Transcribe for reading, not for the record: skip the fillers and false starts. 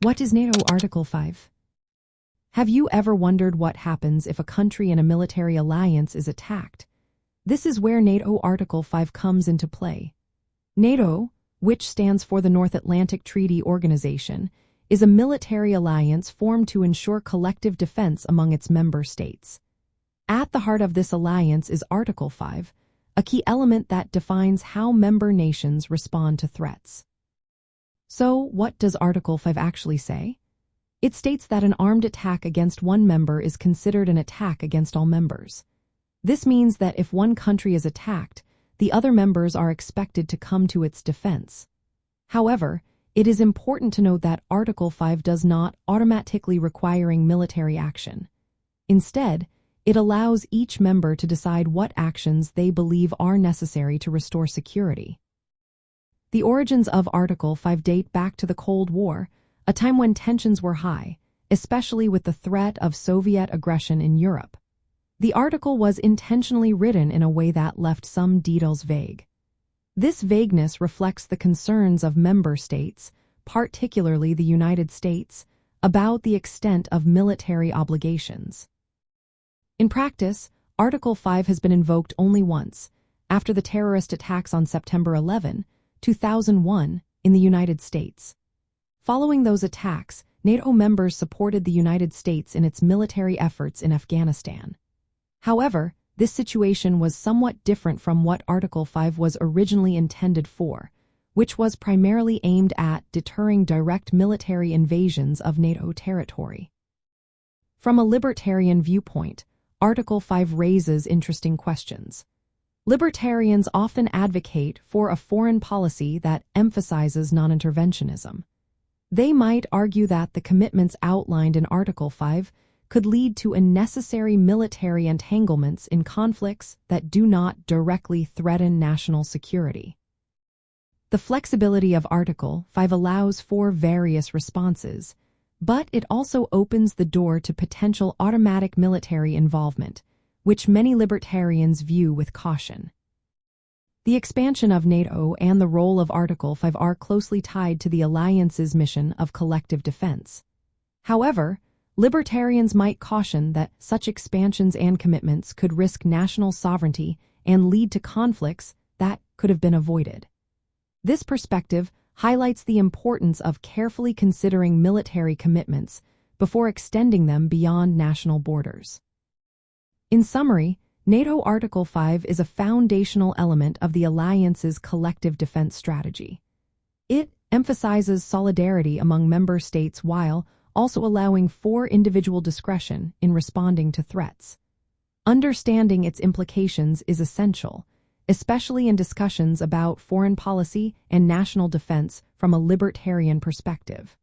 What is NATO Article 5? Have you ever wondered what happens if a country in a military alliance is attacked? This is where NATO Article 5 comes into play. NATO, which stands for the North Atlantic Treaty Organization, is a military alliance formed to ensure collective defense among its member states. At the heart of this alliance is Article 5, a key element that defines how member nations respond to threats. So, what does Article 5 actually say? It states that an armed attack against one member is considered an attack against all members. This means that if one country is attacked, the other members are expected to come to its defense. However, it is important to note that Article 5 does not automatically require military action. Instead, it allows each member to decide what actions they believe are necessary to restore security. The origins of Article 5 date back to the Cold War, a time when tensions were high, especially with the threat of Soviet aggression in Europe. The article was intentionally written in a way that left some details vague. This vagueness reflects the concerns of member states, particularly the United States, about the extent of military obligations. In practice, Article 5 has been invoked only once, after the terrorist attacks on September 11, 2001, in the United States. Following those attacks, NATO members supported the United States in its military efforts in Afghanistan. However, this situation was somewhat different from what Article 5 was originally intended for, which was primarily aimed at deterring direct military invasions of NATO territory. From a libertarian viewpoint, Article 5 raises interesting questions. Libertarians often advocate for a foreign policy that emphasizes non-interventionism. They might argue that the commitments outlined in Article 5 could lead to unnecessary military entanglements in conflicts that do not directly threaten national security. The flexibility of Article 5 allows for various responses, but it also opens the door to potential automatic military involvement, which many libertarians view with caution. The expansion of NATO and the role of Article 5 are closely tied to the alliance's mission of collective defense. However, libertarians might caution that such expansions and commitments could risk national sovereignty and lead to conflicts that could have been avoided. This perspective highlights the importance of carefully considering military commitments before extending them beyond national borders. In summary, NATO Article 5 is a foundational element of the alliance's collective defense strategy. It emphasizes solidarity among member states while also allowing for individual discretion in responding to threats. Understanding its implications is essential, especially in discussions about foreign policy and national defense from a libertarian perspective.